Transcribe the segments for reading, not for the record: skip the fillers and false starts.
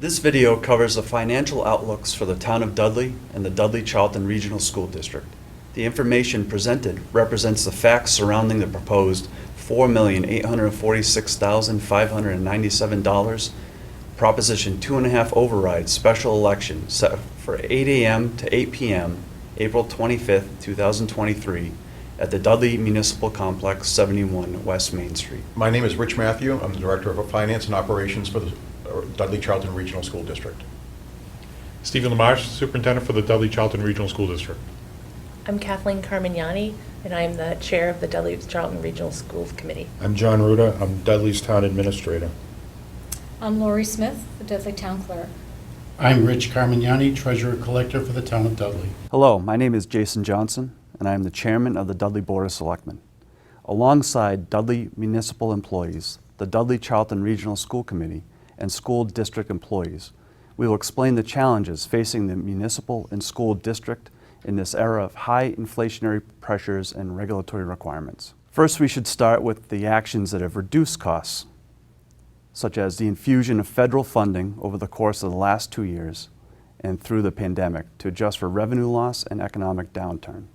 This video covers the financial outlooks for the town of Dudley and the Dudley-Charlton Regional School District. The information presented represents the facts surrounding the proposed $4,846,597 Proposition 2.5 override special election set for 8 a.m. to 8 p.m. April 25th, 2023 at the Dudley Municipal Complex, 71 West Main Street. My name is Rich Matthew. I'm the Director of Finance and Operations for the Dudley-Charlton Regional School District. Stephen Lamarche, Superintendent for the Dudley-Charlton Regional School District. I'm Kathleen Carmignani, and I'm the Chair of the Dudley-Charlton Regional Schools Committee. I'm John Ruda. I'm Dudley's Town Administrator. I'm Lori Smith, the Dudley Town Clerk. I'm Rich Carmignani, Treasurer Collector for the Town of Dudley. Hello, my name is Jason Johnson, and I am the Chairman of the Dudley Board of Selectmen. Alongside Dudley municipal employees, the Dudley-Charlton Regional School Committee, and school district employees, we will explain the challenges facing the municipal and school district in this era of high inflationary pressures and regulatory requirements. First, we should start with the actions that have reduced costs, such as the infusion of federal funding over the course of the last 2 years and through the pandemic to adjust for revenue loss and economic downturn.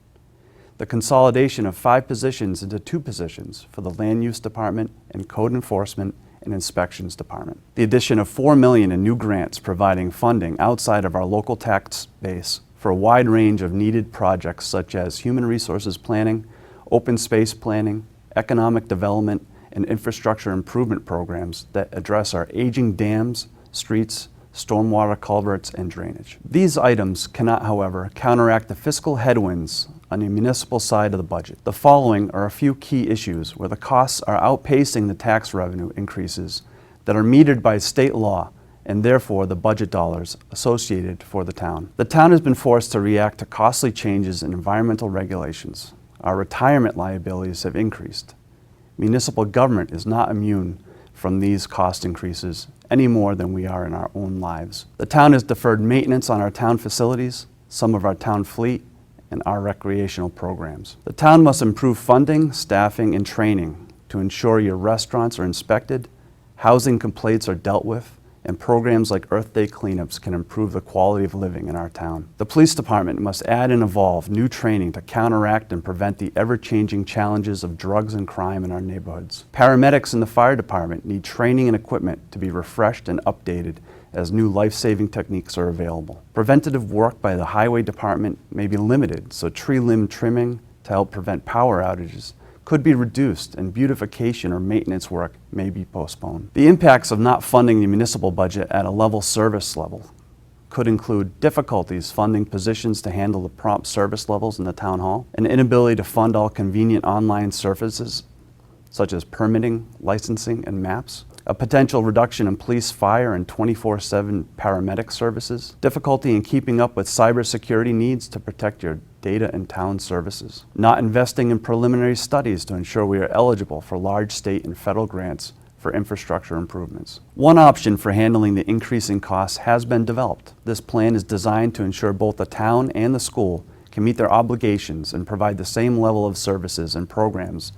The consolidation of 5 positions into 2 positions for the Land Use Department and Code Enforcement and Inspections Department. The addition of $4 million in new grants providing funding outside of our local tax base for a wide range of needed projects such as human resources planning, open space planning, economic development, and infrastructure improvement programs that address our aging dams, streets, stormwater culverts, and drainage. These items cannot, however, counteract the fiscal headwinds on the municipal side of the budget. The following are a few key issues where the costs are outpacing the tax revenue increases that are metered by state law and therefore the budget dollars associated for the town. The town has been forced to react to costly changes in environmental regulations. Our retirement liabilities have increased. Municipal government is not immune from these cost increases any more than we are in our own lives. The town has deferred maintenance on our town facilities, some of our town fleet, and our recreational programs. The town must improve funding, staffing, and training to ensure your restaurants are inspected, housing complaints are dealt with, and programs like Earth Day cleanups can improve the quality of living in our town. The police department must add and evolve new training to counteract and prevent the ever-changing challenges of drugs and crime in our neighborhoods. Paramedics in the fire department need training and equipment to be refreshed and updated as new life-saving techniques are available. Preventative work by the highway department may be limited, so tree limb trimming to help prevent power outages could be reduced and beautification or maintenance work may be postponed. The impacts of not funding the municipal budget at a level service level could include difficulties funding positions to handle the prompt service levels in the town hall, an inability to fund all convenient online services such as permitting, licensing, and maps, a potential reduction in police, fire, and 24/7 paramedic services, difficulty in keeping up with cybersecurity needs to protect your data and town services, not investing in preliminary studies to ensure we are eligible for large state and federal grants for infrastructure improvements. One option for handling the increasing costs has been developed. This plan is designed to ensure both the town and the school can meet their obligations and provide the same level of services and programs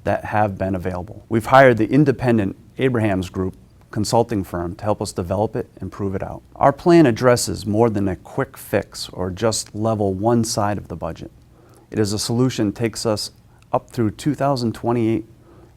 that have been available. We've hired the independent Abrahams Group consulting firm to help us develop it and prove it out. Our plan addresses more than a quick fix or just level one side of the budget. It is a solution that takes us up through 2028,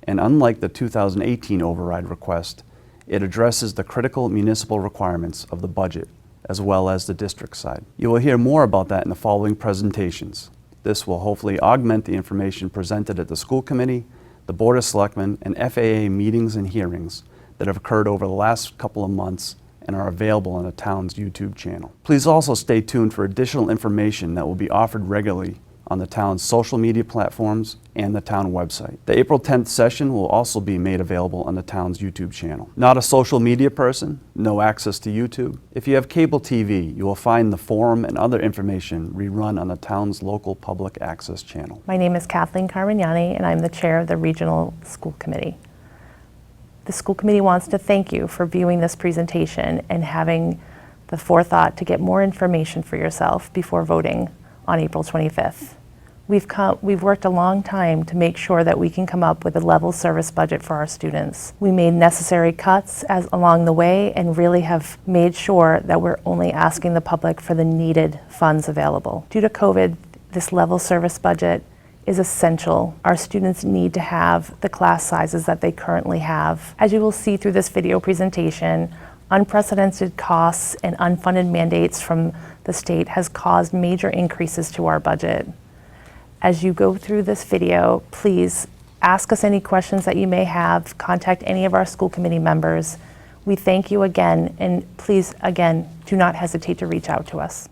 and unlike the 2018 override request, it addresses the critical municipal requirements of the budget as well as the district side. You will hear more about that in the following presentations. This will hopefully augment the information presented at the school committee, the Board of Selectmen, and FAA meetings and hearings that have occurred over the last couple of months and are available on the town's YouTube channel. Please also stay tuned for additional information that will be offered regularly on the town's social media platforms and the town website. The April 10th session will also be made available on the town's YouTube channel. Not a social media person? No access to YouTube? If you have cable TV, you will find the forum and other information rerun on the town's local public access channel. My name is Kathleen Carmignani, and I'm the Chair of the Regional School Committee. The school committee wants to thank you for viewing this presentation and having the forethought to get more information for yourself before voting on April 25th. We've worked a long time to make sure that we can come up with a level service budget for our students. We made necessary cuts along the way and really have made sure that we're only asking the public for the needed funds available. Due to COVID, this level service budget is essential. Our students need to have the class sizes that they currently have. As you will see through this video presentation, unprecedented costs and unfunded mandates from the state has caused major increases to our budget. As you go through this video, please ask us any questions that you may have, contact any of our school committee members. We thank you again, and please, again, do not hesitate to reach out to us.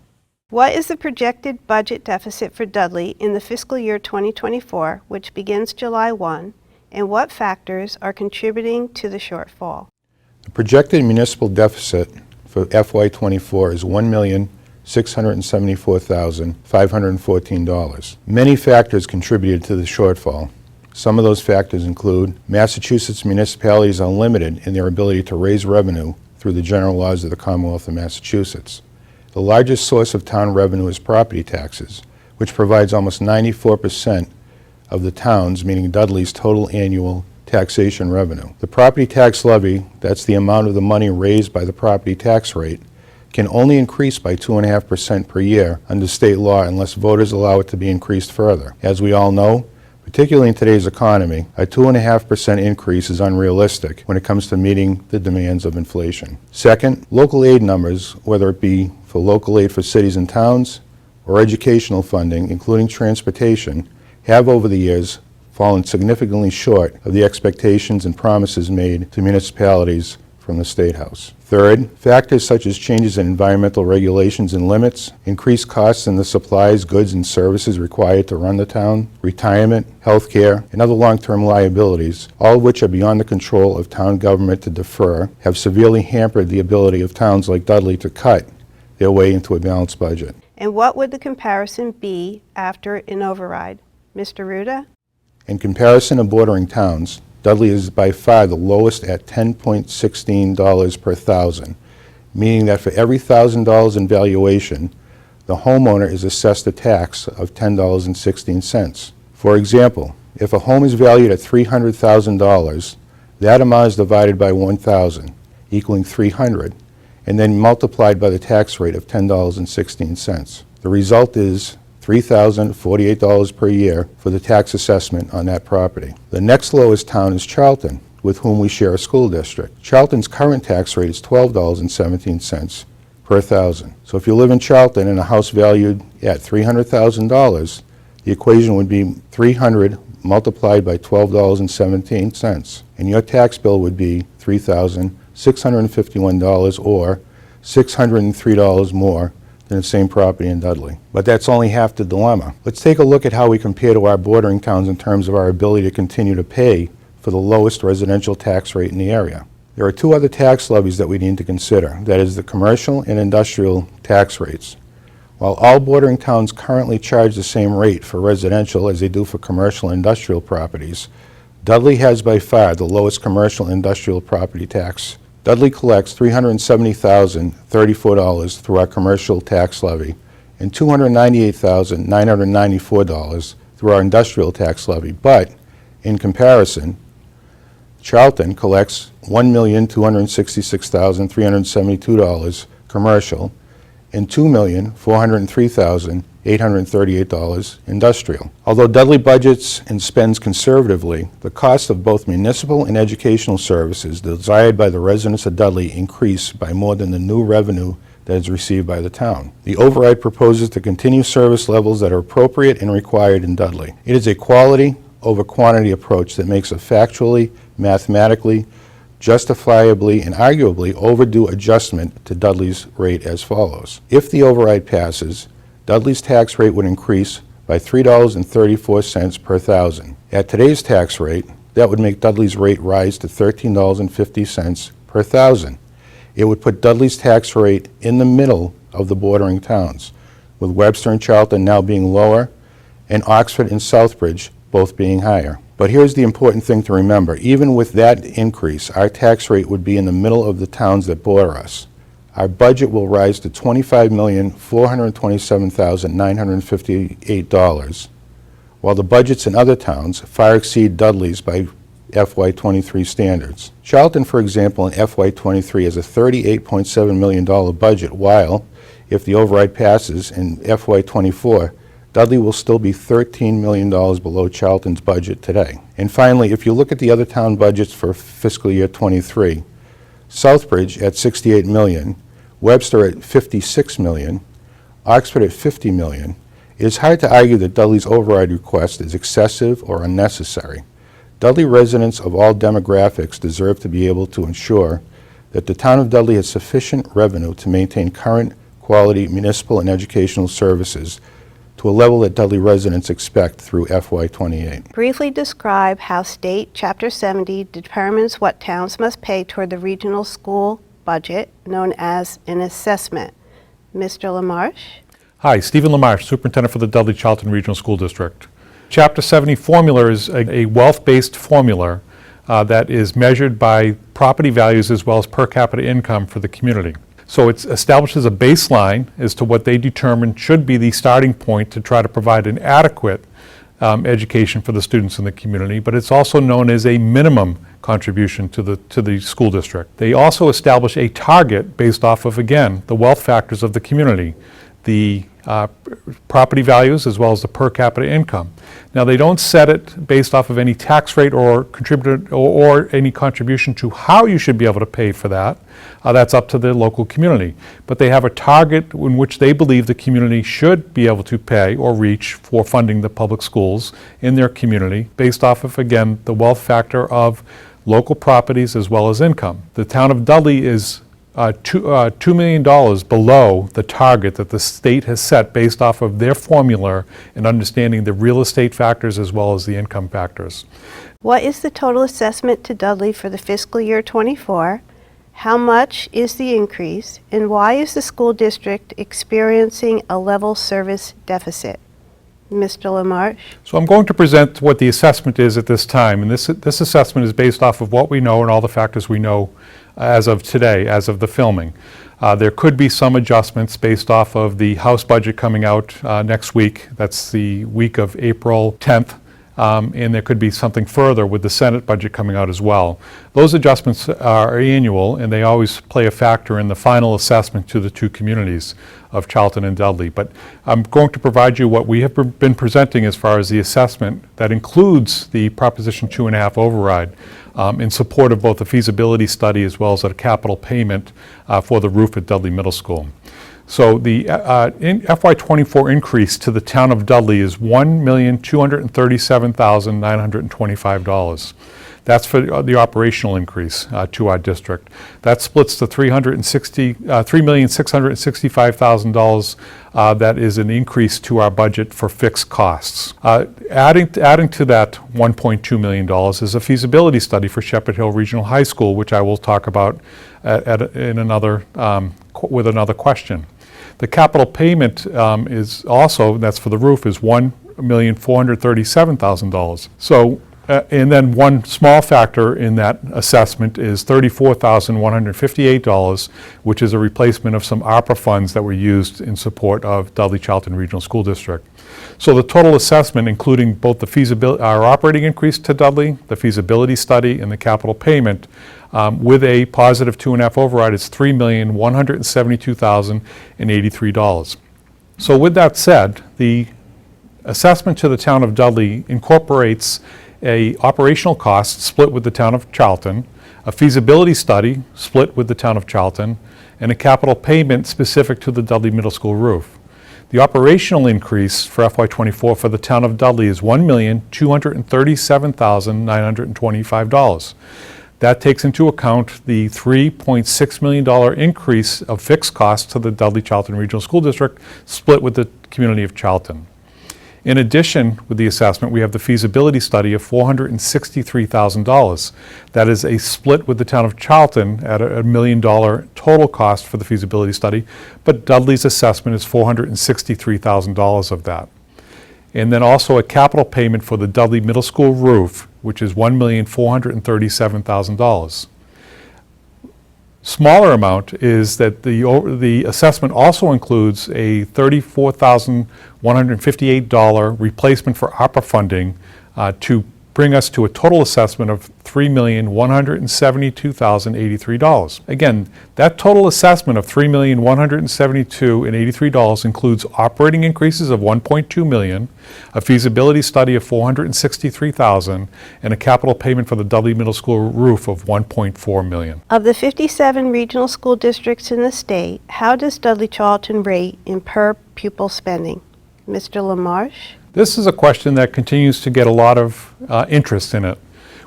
What is the projected budget deficit for Dudley in the fiscal year 2024, which begins July 1, and what factors are contributing to the shortfall? The projected municipal deficit for FY24 is $1,674,514. Many factors contributed to the shortfall. Some of those factors include Massachusetts municipalities are limited in their ability to raise revenue through the general laws of the Commonwealth of Massachusetts. The largest source of town revenue is property taxes, which provides almost 94% of the town's, meaning Dudley's, total annual taxation revenue. The property tax levy, that's the amount of the money raised by the property tax rate, can only increase by 2.5% per year under state law unless voters allow it to be increased further. As we all know, particularly in today's economy, a 2.5% increase is unrealistic when it comes to meeting the demands of inflation. Second, local aid numbers, whether it be for local aid for cities and towns or educational funding, including transportation, have over the years fallen significantly short of the expectations and promises made to municipalities from the State House. Third, factors such as changes in environmental regulations and limits, increased costs in the supplies, goods, and services required to run the town, retirement, health care, and other long-term liabilities, all of which are beyond the control of town government to defer, have severely hampered the ability of towns like Dudley to cut their way into a balanced budget. And what would the comparison be after an override? Mr. Ruda? In comparison to bordering towns, Dudley is by far the lowest at $10.16 per thousand, meaning that for every $1,000 in valuation, the homeowner is assessed a tax of $10.16. For example, if a home is valued at $300,000, that amount is divided by 1,000, equaling 300, and then multiplied by the tax rate of $10.16. The result is $3,048 per year for the tax assessment on that property. The next lowest town is Charlton, with whom we share a school district. Charlton's current tax rate is $12.17 per thousand. So if you live in Charlton in a house valued at $300,000, the equation would be 300 multiplied by $12.17, and your tax bill would be $3,651 or $603 more than the same property in Dudley. But that's only half the dilemma. Let's take a look at how we compare to our bordering towns in terms of our ability to continue to pay for the lowest residential tax rate in the area. There are two other tax levies that we need to consider, that is the commercial and industrial tax rates. While all bordering towns currently charge the same rate for residential as they do for commercial and industrial properties, Dudley has by far the lowest commercial and industrial property tax. Dudley collects $370,034 through our commercial tax levy and $298,994 through our industrial tax levy. But, in comparison, Charlton collects $1,266,372 commercial and $2,403,838 industrial. Although Dudley budgets and spends conservatively, the cost of both municipal and educational services desired by the residents of Dudley increase by more than the new revenue that is received by the town. The override proposes to continue service levels that are appropriate and required in Dudley. It is a quality over quantity approach that makes a factually, mathematically, justifiably, and arguably overdue adjustment to Dudley's rate as follows. If the override passes, Dudley's tax rate would increase by $3.34 per thousand. At today's tax rate, that would make Dudley's rate rise to $13.50 per thousand. It would put Dudley's tax rate in the middle of the bordering towns, with Webster and Charlton now being lower, and Oxford and Southbridge both being higher. But here's the important thing to remember. Even with that increase, our tax rate would be in the middle of the towns that border us. Our budget will rise to $25,427,958, while the budgets in other towns far exceed Dudley's by FY23 standards. Charlton, for example, in FY23 has a $38.7 million budget, while, if the override passes in FY24, Dudley will still be $13 million below Charlton's budget today. And finally, if you look at the other town budgets for fiscal year 23, Southbridge at $68 million, Webster at $56 million, Oxford at $50 million, it is hard to argue that Dudley's override request is excessive or unnecessary. Dudley residents of all demographics deserve to be able to ensure that the town of Dudley has sufficient revenue to maintain current quality municipal and educational services to a level that Dudley residents expect through FY28. Briefly describe how State Chapter 70 determines what towns must pay toward the regional school budget, known as an assessment. Mr. LaMarche? Hi, Stephen LaMarche, Superintendent for the Dudley Charlton Regional School District. Chapter 70 formula is a wealth-based formula that is measured by property values as well as per capita income for the community. So it establishes a baseline as to what they determine should be the starting point to try to provide an adequate education for the students in the community, but it's also known as a minimum contribution to the school district. They also establish a target based off of, again, the wealth factors of the community, the property values as well as the per capita income. Now, they don't set it based off of any tax rate or contributor or any contribution to how you should be able to pay for that. That's up to the local community. But they have a target in which they believe the community should be able to pay or reach for funding the public schools in their community based off of, again, the wealth factor of local properties as well as income. The town of Dudley is $2 million below the target that the state has set based off of their formula and understanding the real estate factors as well as the income factors. What is the total assessment to Dudley for the fiscal year 24? How much is the increase? And why is the school district experiencing a level service deficit? Mr. LaMarche? So I'm going to present what the assessment is at this time, and this assessment is based off of what we know and all the factors we know as of today, as of the filming. There could be some adjustments based off of the House budget coming out next week. That's the week of April 10th. And there could be something further with the Senate budget coming out as well. Those adjustments are annual, and they always play a factor in the final assessment to the two communities of Charlton and Dudley. But I'm going to provide you what we have been presenting as far as the assessment that includes the Proposition 2.5 override in support of both the feasibility study as well as a capital payment for the roof at Dudley Middle School. So the FY24 increase to the town of Dudley is $1,237,925. That's for the operational increase to our district. That splits to $3,665,000. That is an increase to our budget for fixed costs. Adding to that $1.2 million is a feasibility study for Shepherd Hill Regional High School, which I will talk about with another question. The capital payment is also, that's for the roof, is $1,437,000. So, and then one small factor in that assessment is $34,158, which is a replacement of some ARPA funds that were used in support of Dudley Charlton Regional School District. So the total assessment, including both the feasibility, our operating increase to Dudley, the feasibility study, and the capital payment, with a positive 2.5 override, is $3,172,083. So with that said, the assessment to the town of Dudley incorporates a operational cost split with the town of Charlton, a feasibility study split with the town of Charlton, and a capital payment specific to the Dudley Middle School roof. The operational increase for FY24 for the town of Dudley is $1,237,925. That takes into account the $3.6 million increase of fixed costs to the Dudley Charlton Regional School District split with the community of Charlton. In addition, with the assessment, we have the feasibility study of $463,000. That is a split with the town of Charlton at a $1 million total cost for the feasibility study, but Dudley's assessment is $463,000 of that. And then also a capital payment for the Dudley Middle School roof, which is $1,437,000. Smaller amount is that the assessment also includes a $34,158 replacement for ARPA funding to bring us to a total assessment of $3,172,083. Again, that total assessment of $3,172,083 includes operating increases of $1.2 million, a feasibility study of $463,000, and a capital payment for the Dudley Middle School roof of $1.4 million. Of the 57 regional school districts in the state, how does Dudley Charlton rate in per pupil spending? Mr. LaMarche? This is a question that continues to get a lot of interest in it.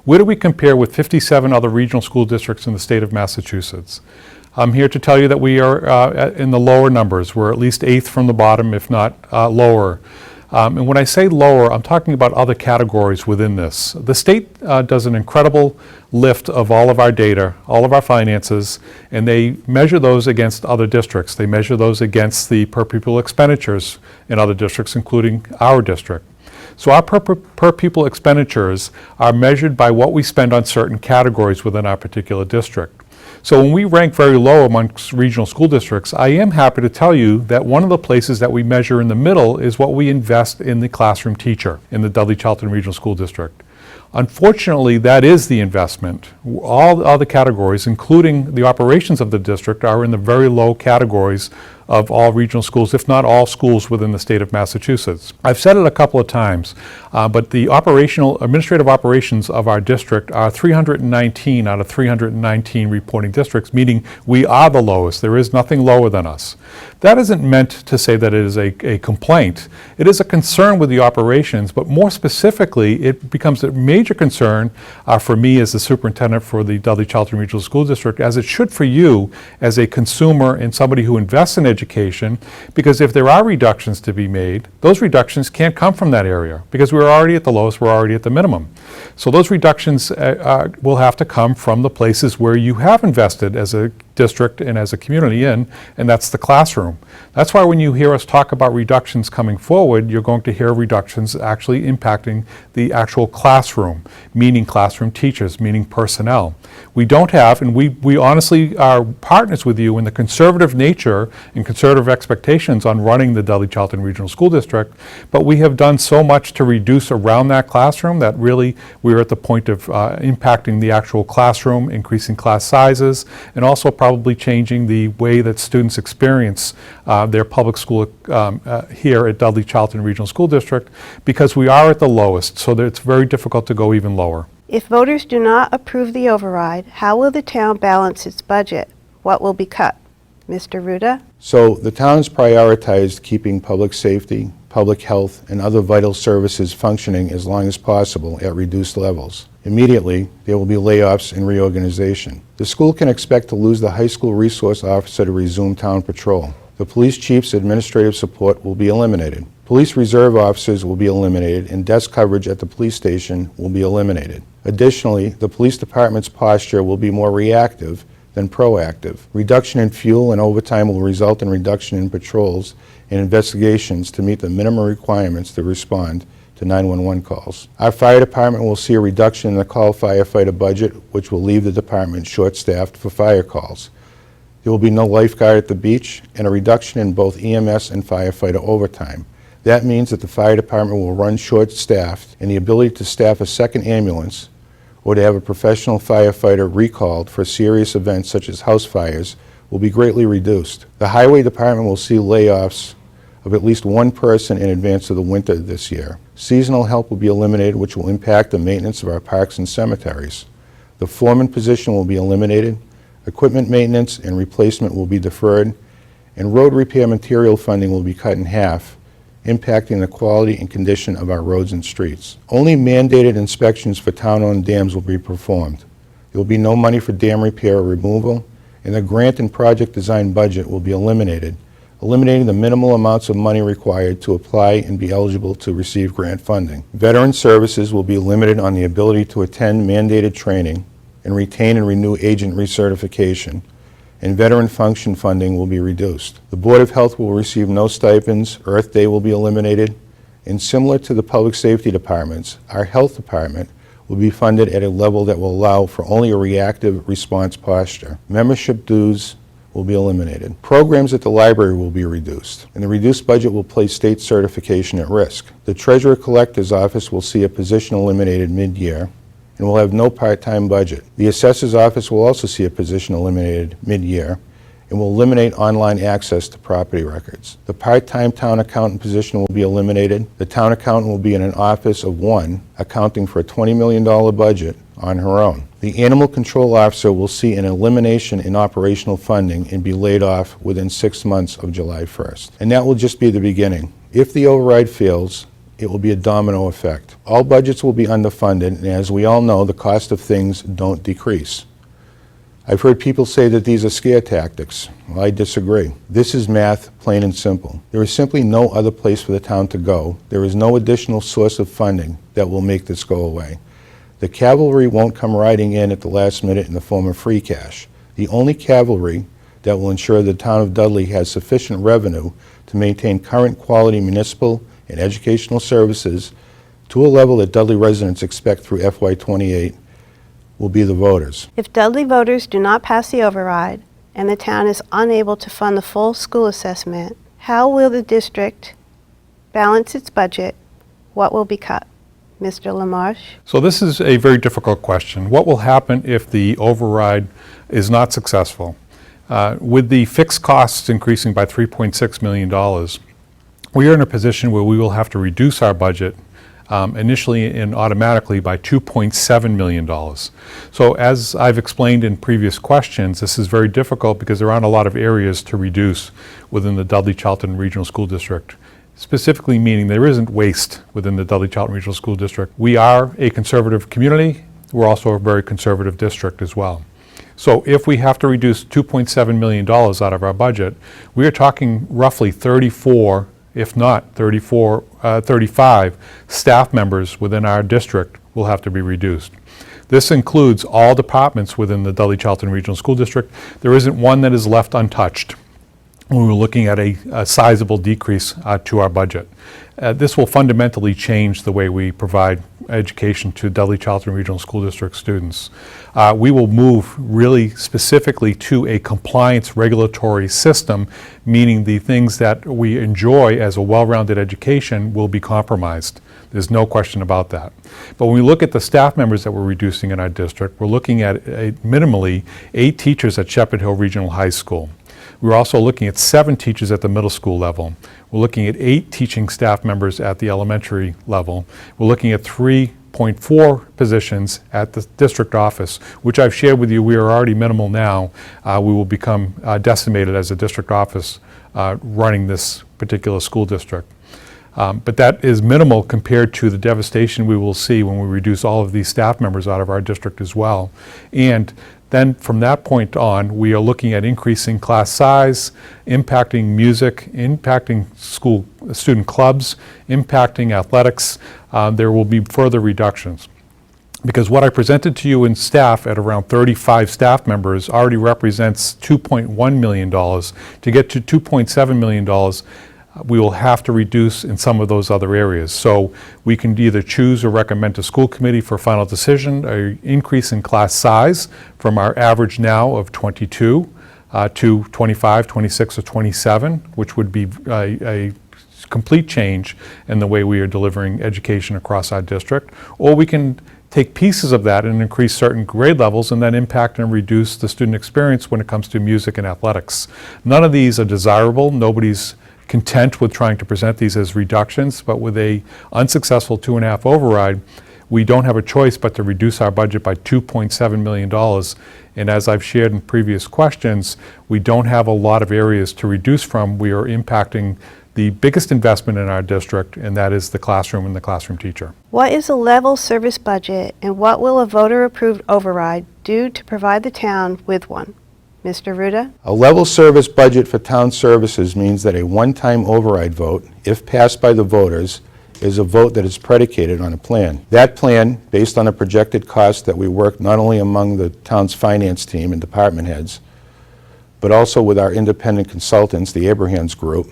Where do we compare with 57 other regional school districts in the state of Massachusetts? I'm here to tell you that we are in the lower numbers. We're at least 8th from the bottom, if not lower. And when I say lower, I'm talking about other categories within this. The state does an incredible lift of all of our data, all of our finances, and they measure those against other districts. They measure those against the per pupil expenditures in other districts, including our district. So our per pupil expenditures are measured by what we spend on certain categories within our particular district. So when we rank very low amongst regional school districts, I am happy to tell you that one of the places that we measure in the middle is what we invest in the classroom teacher in the Dudley Charlton Regional School District. Unfortunately, that is the investment. All the other categories, including the operations of the district, are in the very low categories of all regional schools, if not all schools within the state of Massachusetts. I've said it a couple of times, but the administrative operations of our district are 319 out of 319 reporting districts, meaning we are the lowest. There is nothing lower than us. That isn't meant to say that it is a complaint. It is a concern with the operations, but more specifically, it becomes a major concern for me as the superintendent for the Dudley Charlton Regional School District, as it should for you as a consumer and somebody who invests in education, because if there are reductions to be made, those reductions can't come from that area because we're already at the lowest, we're already at the minimum. So those reductions will have to come from the places where you have invested as a district and as a community in, and that's the classroom. That's why when you hear us talk about reductions coming forward, you're going to hear reductions actually impacting the actual classroom, meaning classroom teachers, meaning personnel. We don't have, and we honestly are partners with you in the conservative nature and conservative expectations on running the Dudley Charlton Regional School District, but we have done so much to reduce around that classroom that really we're at the point of impacting the actual classroom, increasing class sizes, and also probably changing the way that students experience their public school here at Dudley Charlton Regional School District, because we are at the lowest, so that it's very difficult to go even lower. If voters do not approve the override, how will the town balance its budget? What will be cut? Mr. Ruda? So the town has prioritized keeping public safety, public health, and other vital services functioning as long as possible at reduced levels. Immediately, there will be layoffs and reorganization. The school can expect to lose the high school resource officer to resume town patrol. The police chief's administrative support will be eliminated. Police reserve officers will be eliminated, and desk coverage at the police station will be eliminated. Additionally, the police department's posture will be more reactive than proactive. Reduction in fuel and overtime will result in reduction in patrols and investigations to meet the minimum requirements to respond to 911 calls. Our fire department will see a reduction in the call firefighter budget, which will leave the department short-staffed for fire calls. There will be no lifeguard at the beach, and a reduction in both EMS and firefighter overtime. That means that the fire department will run short-staffed, and the ability to staff a second ambulance or to have a professional firefighter recalled for serious events such as house fires will be greatly reduced. The highway department will see layoffs of at least one person in advance of the winter this year. Seasonal help will be eliminated, which will impact the maintenance of our parks and cemeteries. The foreman position will be eliminated. Equipment maintenance and replacement will be deferred, and road repair material funding will be cut in half, impacting the quality and condition of our roads and streets. Only mandated inspections for town-owned dams will be performed. There will be no money for dam repair or removal, and the grant and project design budget will be eliminated, eliminating the minimal amounts of money required to apply and be eligible to receive grant funding. Veteran services will be limited on the ability to attend mandated training and retain and renew agent recertification, and veteran function funding will be reduced. The Board of Health will receive no stipends, Earth Day will be eliminated, and similar to the public safety departments, our health department will be funded at a level that will allow for only a reactive response posture. Membership dues will be eliminated. Programs at the library will be reduced, and the reduced budget will place state certification at risk. The Treasurer-Collector's Office will see a position eliminated mid-year and will have no part-time budget. The Assessor's Office will also see a position eliminated mid-year and will eliminate online access to property records. The part-time town accountant position will be eliminated. The town accountant will be in an office of one, accounting for a $20 million budget on her own. The animal control officer will see an elimination in operational funding and be laid off within 6 months of July 1st. And that will just be the beginning. If the override fails, it will be a domino effect. All budgets will be underfunded, and as we all know, the cost of things don't decrease. I've heard people say that these are scare tactics. Well, I disagree. This is math, plain and simple. There is simply no other place for the town to go. There is no additional source of funding that will make this go away. The cavalry won't come riding in at the last minute in the form of free cash. The only cavalry that will ensure the town of Dudley has sufficient revenue to maintain current quality municipal and educational services to a level that Dudley residents expect through FY28 will be the voters. If Dudley voters do not pass the override and the town is unable to fund the full school assessment, how will the district balance its budget? What will be cut? Mr. LaMarche? So this is a very difficult question. What will happen if the override is not successful? With the fixed costs increasing by $3.6 million, we are in a position where we will have to reduce our budget initially and automatically by $2.7 million. So as I've explained in previous questions, this is very difficult because there aren't a lot of areas to reduce within the Dudley-Charlton Regional School District. Specifically meaning there isn't waste within the Dudley-Charlton Regional School District. We are a conservative community. We're also a very conservative district as well. So if we have to reduce $2.7 million out of our budget, we are talking roughly 34, if not 35 staff members within our district will have to be reduced. This includes all departments within the Dudley-Charlton Regional School District. There isn't one that is left untouched. We were looking at a sizable decrease to our budget. This will fundamentally change the way we provide education to Dudley-Charlton Regional School District students. We will move really specifically to a compliance regulatory system, meaning the things that we enjoy as a well-rounded education will be compromised. There's no question about that. But when we look at the staff members that we're reducing in our district, we're looking at minimally 8 teachers at Shepherd Hill Regional High School. We're also looking at 7 teachers at the middle school level. We're looking at 8 teaching staff members at the elementary level. We're looking at 3.4 positions at the district office, which I've shared with you we are already minimal now. We will become decimated as a district office running this particular school district. But that is minimal compared to the devastation we will see when we reduce all of these staff members out of our district as well. And then from that point on, we are looking at increasing class size, impacting music, impacting school student clubs, impacting athletics. There will be further reductions. Because what I presented to you in staff at around 35 staff members already represents $2.1 million. To get to $2.7 million, we will have to reduce in some of those other areas. So we can either choose or recommend to school committee for final decision an increase in class size from our average now of 22 to 25, 26, or 27, which would be a complete change in the way we are delivering education across our district. Or we can take pieces of that and increase certain grade levels and then impact and reduce the student experience when it comes to music and athletics. None of these are desirable. Nobody's content with trying to present these as reductions, but with a unsuccessful 2.5 override, we don't have a choice but to reduce our budget by $2.7 million. And as I've shared in previous questions, we don't have a lot of areas to reduce from. We are impacting the biggest investment in our district, and that is the classroom and the classroom teacher. What is a level service budget, and what will a voter-approved override do to provide the town with one? Mr. Ruda? A level service budget for town services means that a one-time override vote, if passed by the voters, is a vote that is predicated on a plan. That plan, based on a projected cost that we work not only among the town's finance team and department heads, but also with our independent consultants, the Abrahams Group,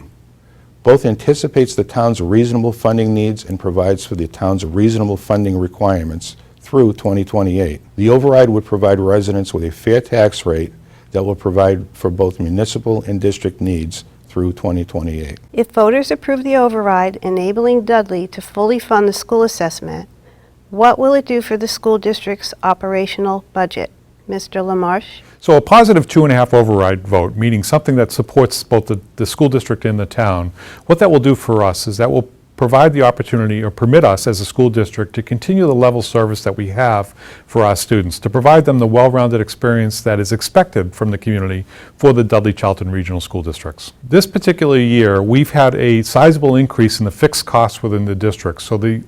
both anticipates the town's reasonable funding needs and provides for the town's reasonable funding requirements through 2028. The override would provide residents with a fair tax rate that will provide for both municipal and district needs through 2028. If voters approve the override enabling Dudley to fully fund the school assessment, what will it do for the school district's operational budget? Mr. LaMarche? So a positive 2.5 override vote, meaning something that supports both the school district and the town, what that will do for us is that will provide the opportunity or permit us as a school district to continue the level service that we have for our students, to provide them the well-rounded experience that is expected from the community for the Dudley Charlton Regional School Districts. This particular year, we've had a sizable increase in the fixed costs within the district. So the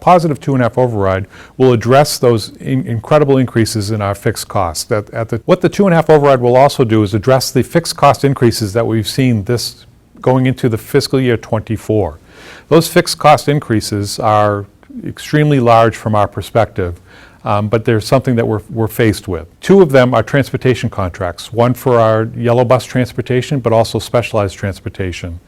positive 2.5 override will address those incredible increases in our fixed costs. What the 2.5 override will also do is address the fixed cost increases that we've seen going into the fiscal year 24. Those fixed cost increases are extremely large from our perspective, but there's something that we're faced with. Two of them are transportation contracts, one for our yellow bus transportation, but also specialized transportation.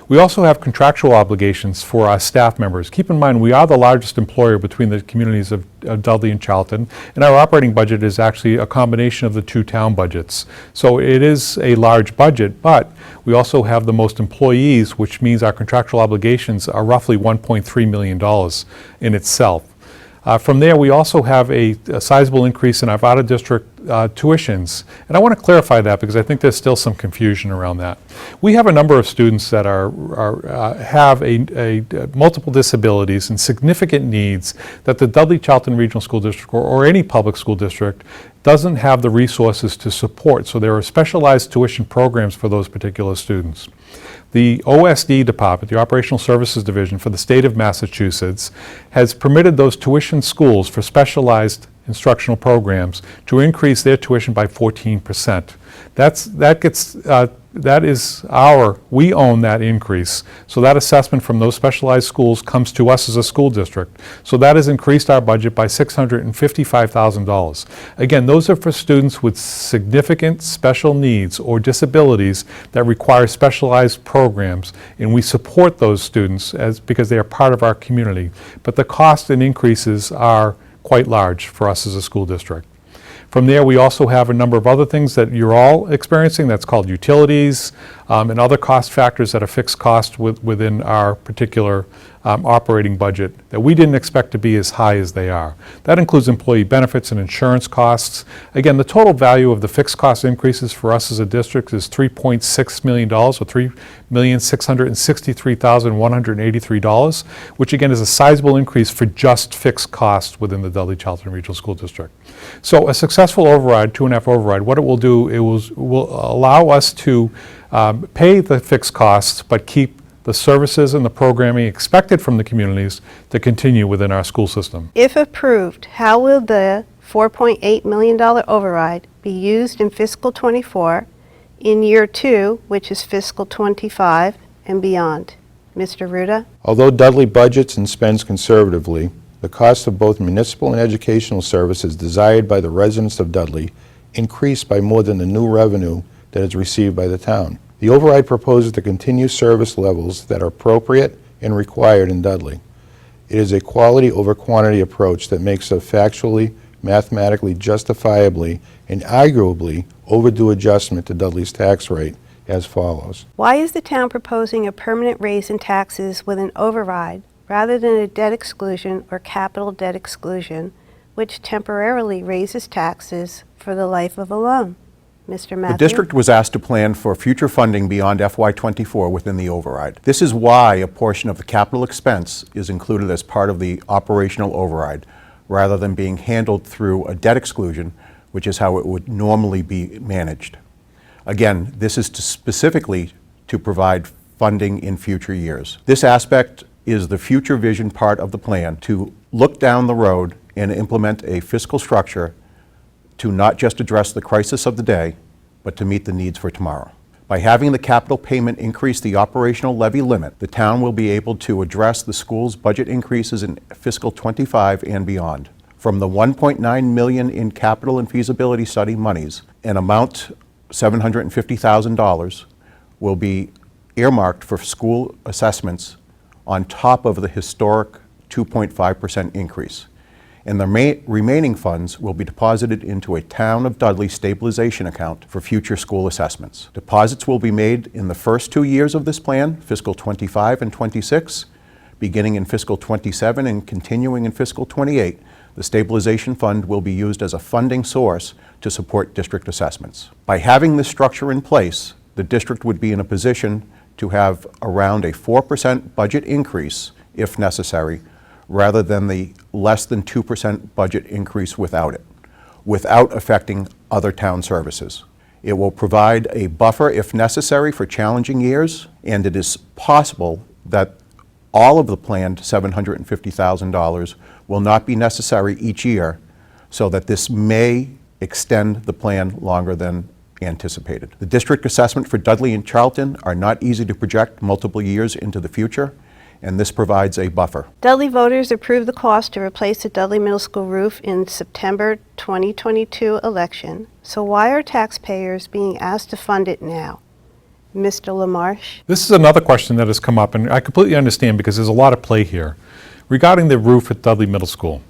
We also have contractual obligations for our staff members. Keep in mind, we are the largest employer between the communities of Dudley and Charlton, and our operating budget is actually a combination of the two town budgets. So it is a large budget, but we also have the most employees, which means our contractual obligations are roughly $1.3 million in itself. From there, we also have a sizable increase in our out-of-district tuitions. And I want to clarify that because I think there's still some confusion around that. We have a number of students that have multiple disabilities and significant needs that the Dudley Charlton Regional School District or any public school district doesn't have the resources to support. So there are specialized tuition programs for those particular students. The OSD department, the Operational Services Division for the state of Massachusetts, has permitted those tuition schools for specialized instructional programs to increase their tuition by 14%. We own that increase. So that assessment from those specialized schools comes to us as a school district. So that has increased our budget by $655,000. Again, those are for students with significant special needs or disabilities that require specialized programs, and we support those students because they are part of our community. But the cost and increases are quite large for us as a school district. From there, we also have a number of other things that you're all experiencing. That's called utilities and other cost factors that are fixed cost within our particular operating budget that we didn't expect to be as high as they are. That includes employee benefits and insurance costs. Again, the total value of the fixed cost increases for us as a district is $3.6 million, or $3,663,183, which again is a sizable increase for just fixed costs within the Dudley Charlton Regional School District. So a successful override, 2.5 override, what it will do, it will allow us to pay the fixed costs, but keep the services and the programming expected from the communities to continue within our school system. If approved, how will the $4.8 million override be used in fiscal '24, in year 2, which is fiscal '25, and beyond? Mr. Ruda? Although Dudley budgets and spends conservatively, the cost of both municipal and educational services desired by the residents of Dudley increased by more than the new revenue that is received by the town. The override proposes to continue service levels that are appropriate and required in Dudley. It is a quality over quantity approach that makes a factually, mathematically, justifiably, and arguably overdue adjustment to Dudley's tax rate as follows. Why is the town proposing a permanent raise in taxes with an override rather than a debt exclusion or capital debt exclusion, which temporarily raises taxes for the life of a loan? Mr. Matthew? The district was asked to plan for future funding beyond FY24 within the override. This is why a portion of the capital expense is included as part of the operational override, rather than being handled through a debt exclusion, which is how it would normally be managed. Again, this is specifically to provide funding in future years. This aspect is the future vision part of the plan to look down the road and implement a fiscal structure to not just address the crisis of the day, but to meet the needs for tomorrow. By having the capital payment increase the operational levy limit, the town will be able to address the school's budget increases in fiscal '25 and beyond. From the $1.9 million in capital and feasibility study monies, an amount $750,000 will be earmarked for school assessments on top of the historic 2.5% increase. and the remaining funds will be deposited into a Town of Dudley stabilization account for future school assessments. Deposits will be made in the first 2 years of this plan, fiscal 25 and 26. Beginning in fiscal 27 and continuing in fiscal 28, the stabilization fund will be used as a funding source to support district assessments. By having this structure in place, the district would be in a position to have around a 4% budget increase, if necessary, rather than the less than 2% budget increase without it, without affecting other town services. It will provide a buffer if necessary for challenging years, and it is possible that all of the planned $750,000 will not be necessary each year, so that this may extend the plan longer than anticipated. The district assessment for Dudley and Charlton are not easy to project multiple years into the future, and this provides a buffer. Dudley voters approved the cost to replace the Dudley Middle School roof in September 2022 election. So why are taxpayers being asked to fund it now? Mr. LaMarche? This is another question that has come up, and I completely understand because there's a lot at play here. Regarding the roof at Dudley Middle School,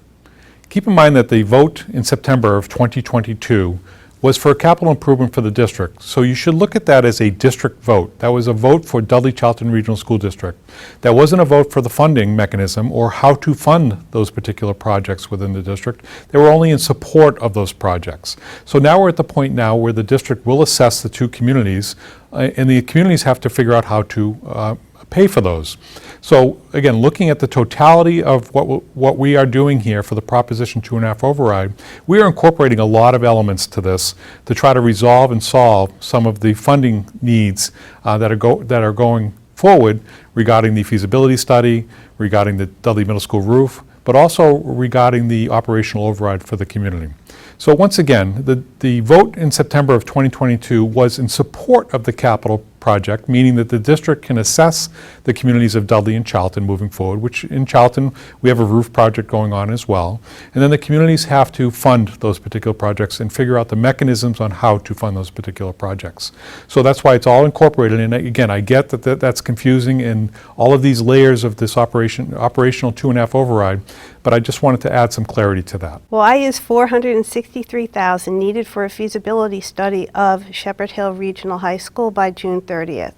keep in mind that the vote in September of 2022 was for a capital improvement for the district. So you should look at that as a district vote. That was a vote for Dudley Charlton Regional School District. That wasn't a vote for the funding mechanism or how to fund those particular projects within the district. They were only in support of those projects. So now we're at the point now where the district will assess the two communities, and the communities have to figure out how to pay for those. So again, looking at the totality of what we are doing here for the Proposition 2.5 override, we are incorporating a lot of elements to this to try to resolve and solve some of the funding needs that are going forward regarding the feasibility study, regarding the Dudley Middle School roof, but also regarding the operational override for the community. So once again, the vote in September of 2022 was in support of the capital project, meaning that the district can assess the communities of Dudley and Charlton moving forward, which in Charlton we have a roof project going on as well. And then the communities have to fund those particular projects and figure out the mechanisms on how to fund those particular projects. So that's why it's all incorporated. And again, I get that that's confusing in all of these layers of this operational 2.5 override, but I just wanted to add some clarity to that. Why is $463,000 needed for a feasibility study of Shepherd Hill Regional High School by June 30th?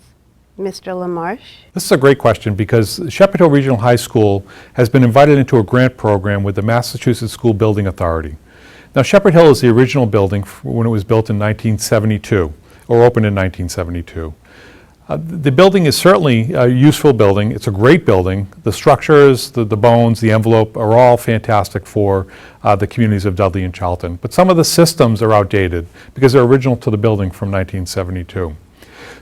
Mr. LaMarche? This is a great question because Shepherd Hill Regional High School has been invited into a grant program with the Massachusetts School Building Authority. Now, Shepherd Hill is the original building when it was built in 1972, or opened in 1972. The building is certainly a useful building. It's a great building. The structures, the bones, the envelope are all fantastic for the communities of Dudley and Charlton. But some of the systems are outdated because they're original to the building from 1972.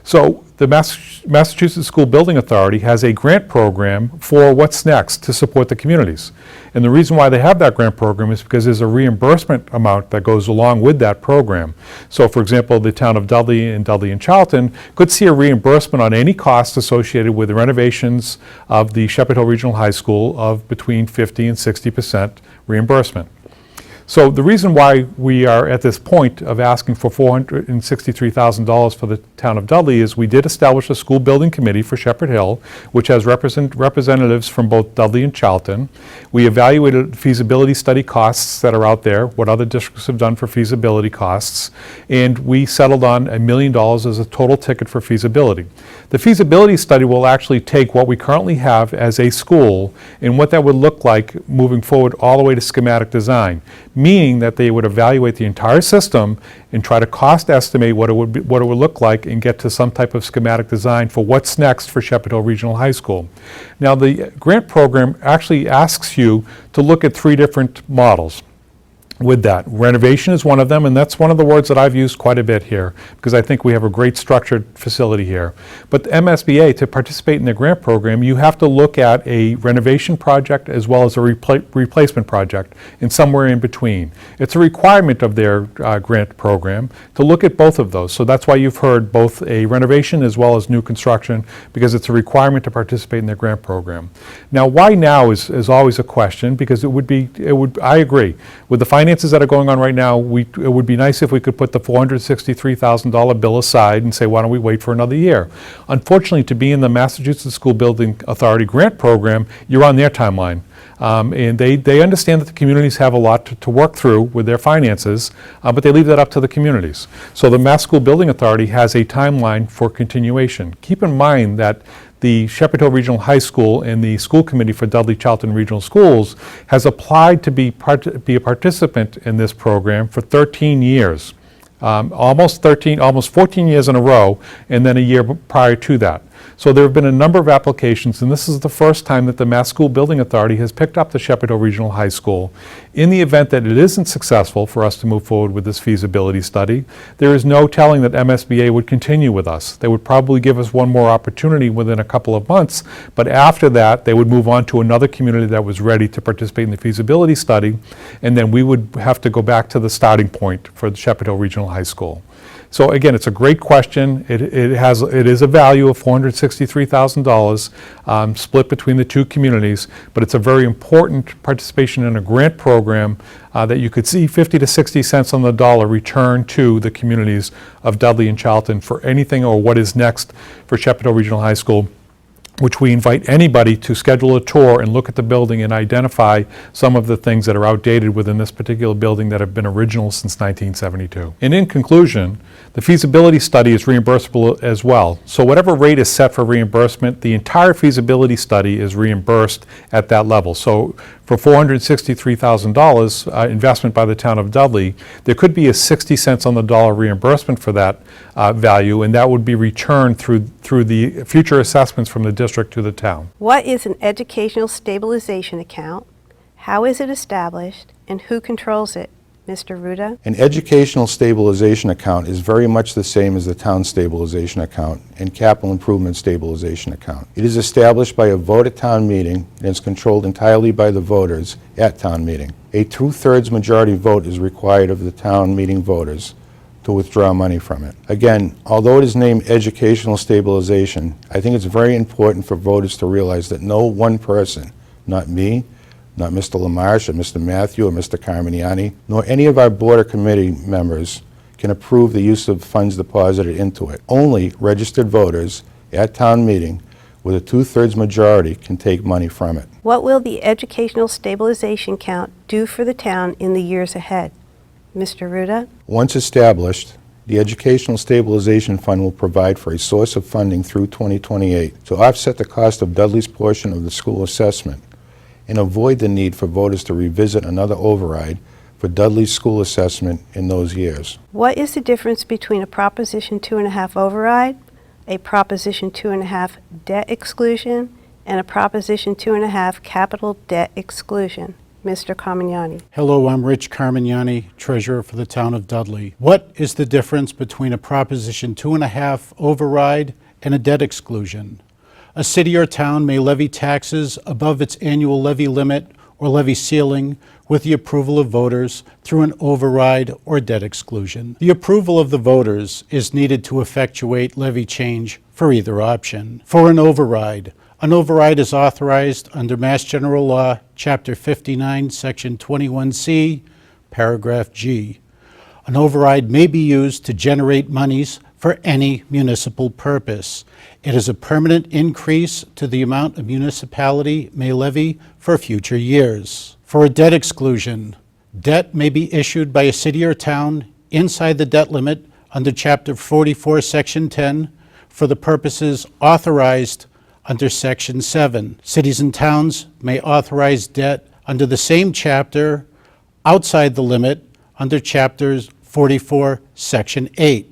So the Massachusetts School Building Authority has a grant program for what's next to support the communities. And the reason why they have that grant program is because there's a reimbursement amount that goes along with that program. So for example, the town of Dudley and Charlton could see a reimbursement on any costs associated with the renovations of the Shepherd Hill Regional High School of between 50% and 60% reimbursement. So the reason why we are at this point of asking for $463,000 for the town of Dudley is we did establish a school building committee for Shepherd Hill, which has representatives from both Dudley and Charlton. We evaluated feasibility study costs that are out there, what other districts have done for feasibility costs, and we settled on $1 million as a total ticket for feasibility. The feasibility study will actually take what we currently have as a school and what that would look like moving forward all the way to schematic design, meaning that they would evaluate the entire system and try to cost estimate what it would look like and get to some type of schematic design for what's next for Shepherd Hill Regional High School. Now, the grant program actually asks you to look at 3 different models. With that, renovation is one of them, and that's one of the words that I've used quite a bit here because I think we have a great structured facility here. But the MSBA, to participate in the grant program, you have to look at a renovation project as well as a replacement project and somewhere in between. It's a requirement of their grant program to look at both of those. So that's why you've heard both a renovation as well as new construction, because it's a requirement to participate in their grant program. Now, why now is always a question, because I agree with the finances that are going on right now. It would be nice if we could put the $463,000 bill aside and say, why don't we wait for another year? Unfortunately, to be in the Massachusetts School Building Authority grant program, you're on their timeline. And they understand that the communities have a lot to work through with their finances, but they leave that up to the communities. So the Mass School Building Authority has a timeline for continuation. Keep in mind that the Shepherd Hill Regional High School and the School Committee for Dudley Charlton Regional Schools has applied to be a participant in this program for 13 years. Almost 14 years in a row, and then a year prior to that. So there have been a number of applications, and this is the first time that the Mass School Building Authority has picked up the Shepherd Hill Regional High School. In the event that it isn't successful for us to move forward with this feasibility study, there is no telling that MSBA would continue with us. They would probably give us one more opportunity within a couple of months, but after that, they would move on to another community that was ready to participate in the feasibility study, and then we would have to go back to the starting point for the Shepherd Hill Regional High School. So again, it's a great question. It is a value of $463,000 split between the two communities, but it's a very important participation in a grant program that you could see 50 to 60 cents on the dollar return to the communities of Dudley and Charlton for anything or what is next for Shepherd Hill Regional High School, which we invite anybody to schedule a tour and look at the building and identify some of the things that are outdated within this particular building that have been original since 1972. And in conclusion, the feasibility study is reimbursable as well. So whatever rate is set for reimbursement, the entire feasibility study is reimbursed at that level. So for $463,000 investment by the town of Dudley, there could be a 60 cents on the dollar reimbursement for that value, and that would be returned through the future assessments from the district to the town. What is an educational stabilization account? How is it established, and who controls it? Mr. Ruda? An educational stabilization account is very much the same as the town stabilization account and capital improvement stabilization account. It is established by a vote at town meeting and is controlled entirely by the voters at town meeting. A 2/3 majority vote is required of the town meeting voters to withdraw money from it. Again, although it is named educational stabilization, I think it's very important for voters to realize that no one person, not me, not Mr. LaMarche or Mr. Matthew or Mr. Carmignani, nor any of our board or committee members can approve the use of funds deposited into it. Only registered voters at town meeting with a 2/3 majority can take money from it. What will the educational stabilization account do for the town in the years ahead? Mr. Ruda? Once established, the Educational Stabilization Fund will provide for a source of funding through 2028 to offset the cost of Dudley's portion of the school assessment and avoid the need for voters to revisit another override for Dudley's school assessment in those years. What is the difference between a Proposition 2.5 override, a Proposition 2.5 debt exclusion, and a Proposition 2.5 capital debt exclusion? Mr. Carmignani. Hello, I'm Rich Carmignani, Treasurer for the Town of Dudley. What is the difference between a Proposition 2.5 override and a debt exclusion? A city or town may levy taxes above its annual levy limit or levy ceiling with the approval of voters through an override or debt exclusion. The approval of the voters is needed to effectuate levy change for either option. For an override is authorized under Mass General Law, Chapter 59, Section 21C, Paragraph G. An override may be used to generate monies for any municipal purpose. It is a permanent increase to the amount a municipality may levy for future years. For a debt exclusion, debt may be issued by a city or town inside the debt limit under Chapter 44, Section 10 for the purposes authorized under Section 7. Cities and towns may authorize debt under the same chapter outside the limit under Chapter 44, Section 8.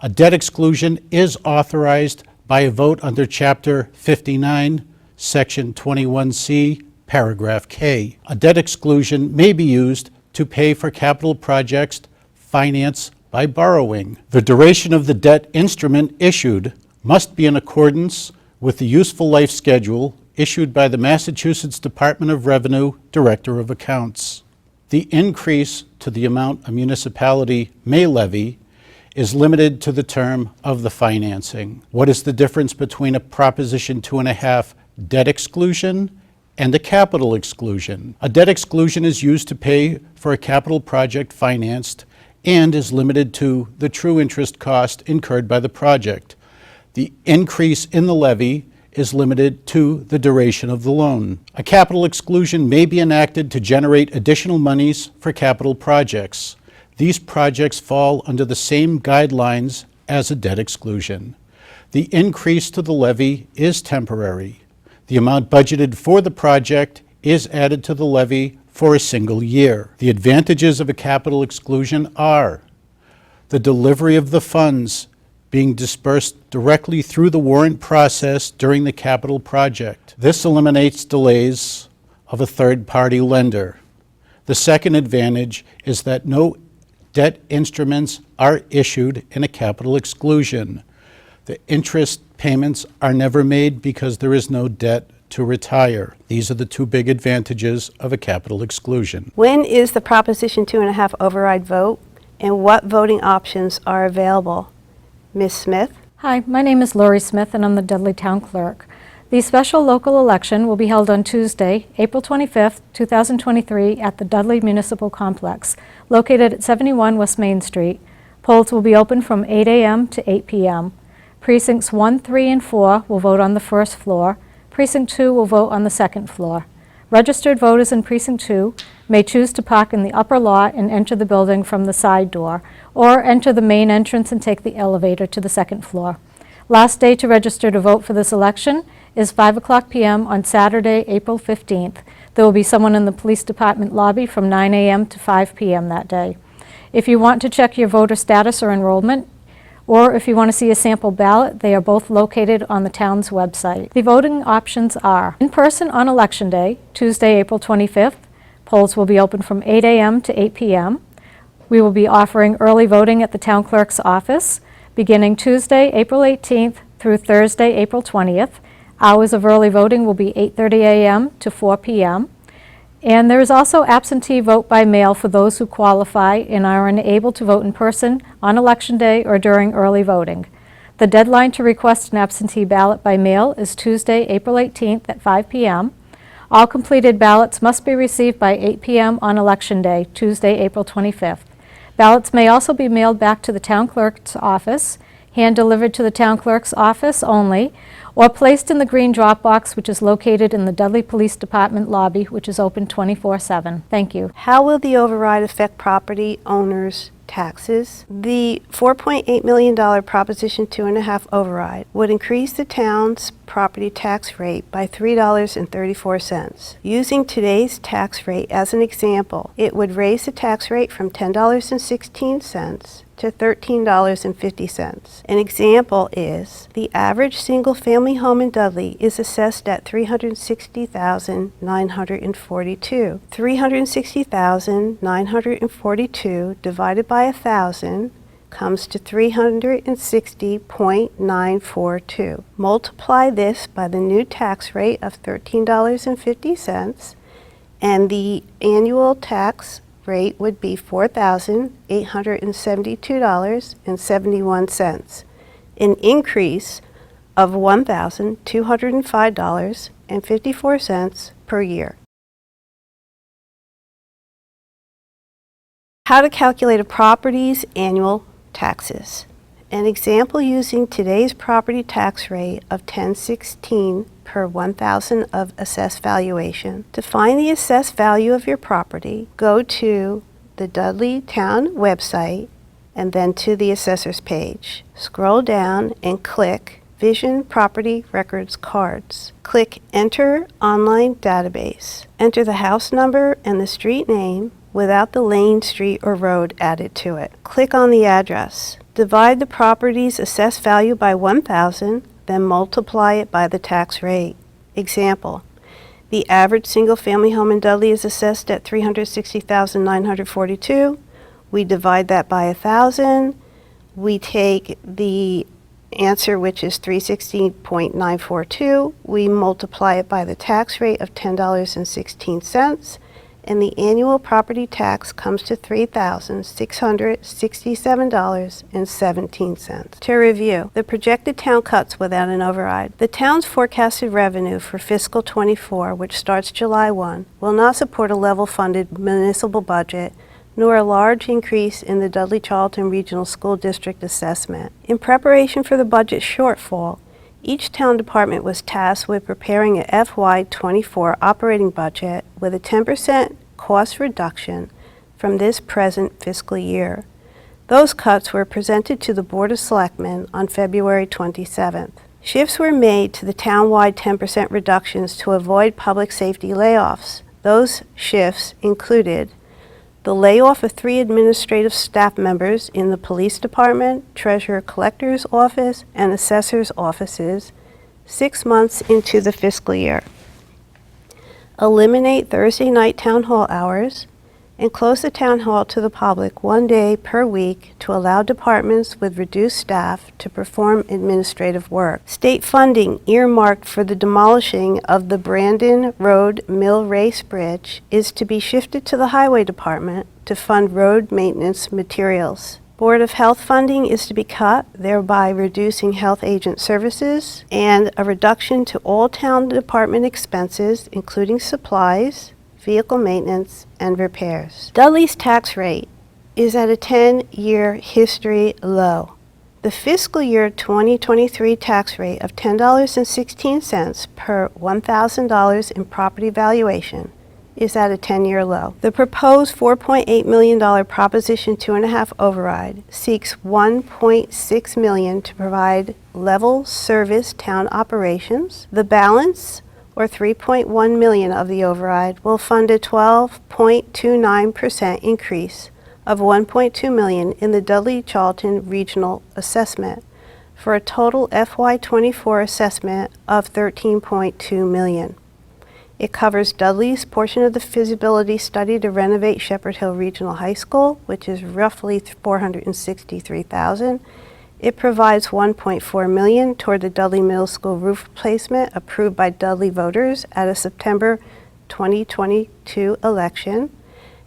A debt exclusion is authorized by a vote under Chapter 59, Section 21C, Paragraph K. A debt exclusion may be used to pay for capital projects financed by borrowing. The duration of the debt instrument issued must be in accordance with the useful life schedule issued by the Massachusetts Department of Revenue Director of Accounts. The increase to the amount a municipality may levy is limited to the term of the financing. What is the difference between a Proposition 2.5 debt exclusion and a capital exclusion? A debt exclusion is used to pay for a capital project financed and is limited to the true interest cost incurred by the project. The increase in the levy is limited to the duration of the loan. A capital exclusion may be enacted to generate additional monies for capital projects. These projects fall under the same guidelines as a debt exclusion. The increase to the levy is temporary. The amount budgeted for the project is added to the levy for a single year. The advantages of a capital exclusion are the delivery of the funds being dispersed directly through the warrant process during the capital project. This eliminates delays of a third-party lender. The second advantage is that no debt instruments are issued in a capital exclusion. The interest payments are never made because there is no debt to retire. These are the two big advantages of a capital exclusion. When is the Proposition 2.5 override vote, and what voting options are available? Ms. Smith? Hi, my name is Lori Smith, and I'm the Dudley Town Clerk. The special local election will be held on Tuesday, April 25th, 2023, at the Dudley Municipal Complex, located at 71 West Main Street. Polls will be open from 8 a.m. to 8 p.m. Precincts 1, 3, and 4 will vote on the first floor. Precinct 2 will vote on the second floor. Registered voters in Precinct 2 may choose to park in the upper lot and enter the building from the side door, or enter the main entrance and take the elevator to the second floor. Last day to register to vote for this election is 5:00 p.m. on Saturday, April 15th. There will be someone in the police department lobby from 9 a.m. to 5 p.m. that day. If you want to check your voter status or enrollment, or if you want to see a sample ballot, they are both located on the town's website. The voting options are in person on Election Day, Tuesday, April 25th. Polls will be open from 8 a.m. to 8 p.m. We will be offering early voting at the town clerk's office beginning Tuesday, April 18th through Thursday, April 20th. Hours of early voting will be 8:30 a.m. to 4 p.m. And there is also absentee vote by mail for those who qualify and are unable to vote in person on Election Day or during early voting. The deadline to request an absentee ballot by mail is Tuesday, April 18th at 5 p.m. All completed ballots must be received by 8 p.m. on Election Day, Tuesday, April 25th. Ballots may also be mailed back to the town clerk's office, hand-delivered to the town clerk's office only, or placed in the green drop box, which is located in the Dudley Police Department lobby, which is open 24/7. Thank you. How will the override affect property owners' taxes? The $4.8 million Proposition 2.5 override would increase the town's property tax rate by $3.34. Using today's tax rate as an example, it would raise the tax rate from $10.16 to $13.50. An example is the average single-family home in Dudley is assessed at $360,942. $360,942 divided by 1,000 comes to $360.942. Multiply this by the new tax rate of $13.50, and the annual tax rate would be $4,872.71, an increase of $1,205.54 per year. How to calculate a property's annual taxes. An example using today's property tax rate of $10.16 per 1,000 of assessed valuation. To find the assessed value of your property, go to the Dudley Town website and then to the assessor's page. Scroll down and click Vision Property Records Cards. Click Enter Online Database. Enter the house number and the street name without the lane, street, or road added to it. Click on the address. Divide the property's assessed value by 1,000, then multiply it by the tax rate. Example, the average single-family home in Dudley is assessed at $360,942. We divide that by 1,000. We take the answer, which is $360.942. We multiply it by the tax rate of $10.16. And the annual property tax comes to $3,667.17. To review, the projected town cuts without an override. The town's forecasted revenue for fiscal '24, which starts July 1, will not support a level-funded municipal budget, nor a large increase in the Dudley-Charlton Regional School District assessment. In preparation for the budget shortfall, Each town department was tasked with preparing a FY24 operating budget with a 10% cost reduction from this present fiscal year. Those cuts were presented to the Board of Selectmen on February 27th. Shifts were made to the town-wide 10% reductions to avoid public safety layoffs. Those shifts included the layoff of 3 administrative staff members in the police department, treasurer-collector's office, and assessor's offices 6 months into the fiscal year. Eliminate Thursday night town hall hours and close the town hall to the public 1 day per week to allow departments with reduced staff to perform administrative work. State funding earmarked for the demolishing of the Brandon Road Mill Race Bridge is to be shifted to the Highway Department to fund road maintenance materials. Board of Health funding is to be cut, thereby reducing health agent services, and a reduction to all town department expenses, including supplies, vehicle maintenance, and repairs. Dudley's tax rate is at a 10-year history low. The fiscal year 2023 tax rate of $10.16 per $1,000 in property valuation is at a 10-year low. The proposed $4.8 million Proposition 2.5 override seeks $1.6 million to provide level service town operations. The balance, or $3.1 million of the override, will fund a 12.29% increase of $1.2 million in the Dudley-Charlton Regional Assessment for a total FY24 assessment of $13.2 million. It covers Dudley's portion of the feasibility study to renovate Shepherd Hill Regional High School, which is roughly $463,000. It provides $1.4 million toward the Dudley Middle School roof replacement approved by Dudley voters at a September 2022 election,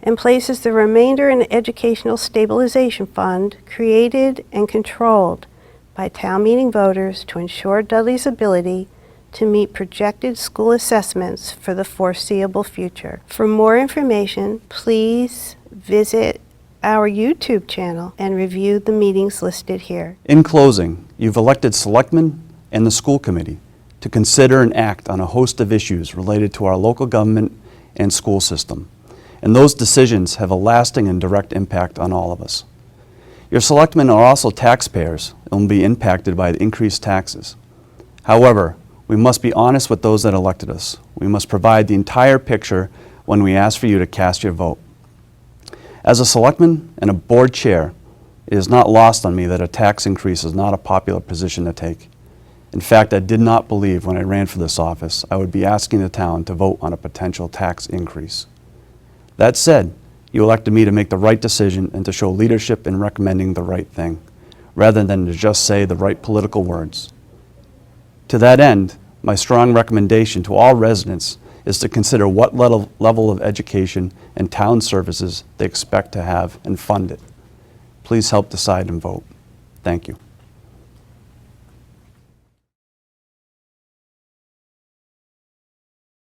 and places the remainder in the Educational Stabilization Fund created and controlled by town meeting voters to ensure Dudley's ability to meet projected school assessments for the foreseeable future. For more information, please visit our YouTube channel and review the meetings listed here. In closing, you've elected selectmen and the school committee to consider and act on a host of issues related to our local government and school system, and those decisions have a lasting and direct impact on all of us. Your selectmen are also taxpayers and will be impacted by the increased taxes. However, we must be honest with those that elected us. We must provide the entire picture when we ask for you to cast your vote. As a selectman and a board chair, it is not lost on me that a tax increase is not a popular position to take. In fact, I did not believe when I ran for this office I would be asking the town to vote on a potential tax increase. That said, you elected me to make the right decision and to show leadership in recommending the right thing, rather than to just say the right political words. To that end, my strong recommendation to all residents is to consider what level of education and town services they expect to have and fund it. Please help decide and vote. Thank you.